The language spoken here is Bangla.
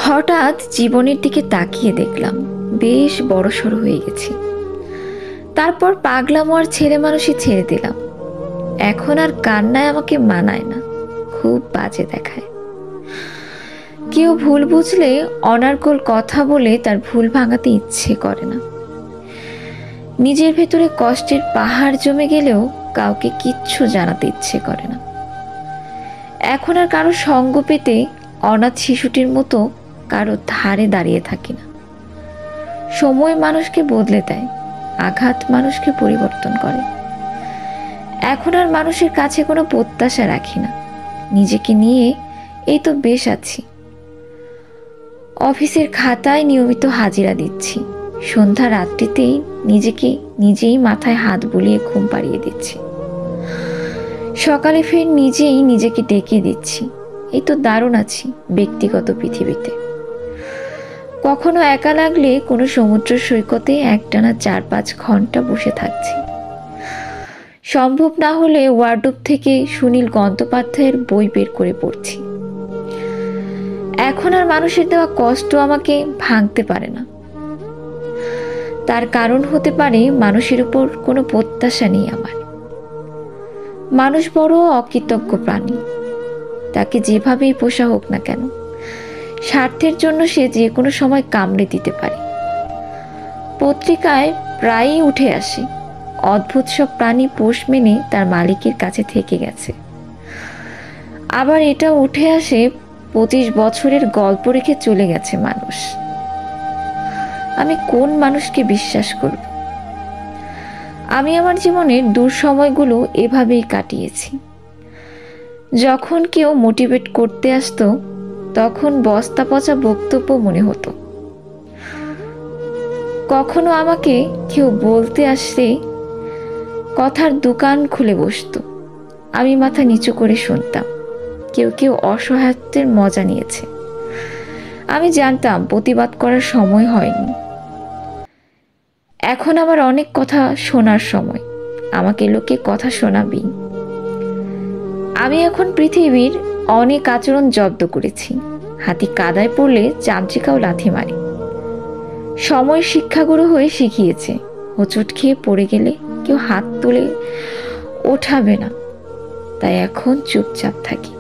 হঠাৎ জীবনের দিকে তাকিয়ে দেখলাম বেশ বড়সড় হয়ে গেছি। তারপর পাগলামো আর ছেলে মানুষই ছেড়ে দিলাম। এখন আর কান্নায় আমাকে মানায় না, খুব বাজে দেখায়। কেউ ভুল বুঝলে অনার্গল কথা বলে তার ভুল ভাঙাতে ইচ্ছে করে না। নিজের ভেতরে কষ্টের পাহাড় জমে গেলেও কাউকে কিচ্ছু জানাতে ইচ্ছে করে না। এখন আর কারো সঙ্গ পেতে অনাথ শিশুটির মতো কারো ধারে দাঁড়িয়ে থাকি না। সময় মানুষকে বদলে দেয়, আঘাত মানুষকে পরিবর্তন করে। এখন আর মানুষের কাছে কোনো প্রত্যাশা রাখি না। নিজেকে নিয়ে এই তো বেশ আছি। অফিসের খাতায় নিয়মিত হাজিরা দিচ্ছি। সন্ধ্যা রাত্রিতেই নিজেকে নিজেই মাথায় হাত বুলিয়ে ঘুম পাড়িয়ে দিচ্ছি। সকালে ফের নিজেই নিজেকে ডেকে দিচ্ছি। এই তো দারুণ আছি ব্যক্তিগত পৃথিবীতে। কখনো একা লাগলে কোনো সমুদ্র সৈকতে একটানা 4-5 ঘন্টা বসে থাকছি। সম্ভব না হলে ওয়ার্ডরোব থেকে সুনীল গঙ্গোপাধ্যায়ের বই বের করে পড়ছি। এখন আর মানুষের দেওয়া কষ্ট আমাকে ভাঙতে পারে না। তার কারণ হতে পারে মানুষের উপর কোনো প্রত্যাশা নেই আমার। মানুষ বড় অকৃতজ্ঞ প্রাণী। তাকে যেভাবেই পোষা হোক না কেন, স্বার্থের জন্য সে যে কোনো সময় কামড়ে দিতে পারে। পত্রিকায় প্রায়ই উঠে আসে অদ্ভুত সব প্রাণী পোষ মেনে তার মালিকের কাছে থেকে গেছে। আবার এটা উঠে আসে 25 বছরের গল্প রেখে চলে গেছে মানুষ। আমি কোন মানুষকে বিশ্বাস করব? আমি আমার জীবনের দূর সময়গুলো এভাবেই কাটিয়েছি। যখন কেউ মোটিভেট করতে আসতো তখন বস্তা পচা বক্তব্য মনে হতো। কখনো আমাকে কেউ বলতে আসলে কথার দোকান খুলে বসতো। আমি মাথা নিচু করে শুনতাম। কেউ কেউ অসহায়ত্বের মজা নিয়েছে। আমি জানতাম প্রতিবাদ করার সময় হয়নি। এখন আমার অনেক কথা শোনার সময়। আমাকে লোকে কথা শোনাবেই। আমি এখন পৃথিবীর অনেক আচরণ জব্দ করেছি। হাতি কাদায় পড়লে চামচিকাও লাথি মারে। সময় শিক্ষাগুরু হয়ে শিখিয়েছে হোঁচট খেয়ে পড়ে গেলে কেউ হাত তুলে ওঠাবে না। তাই এখন চুপচাপ থাকি।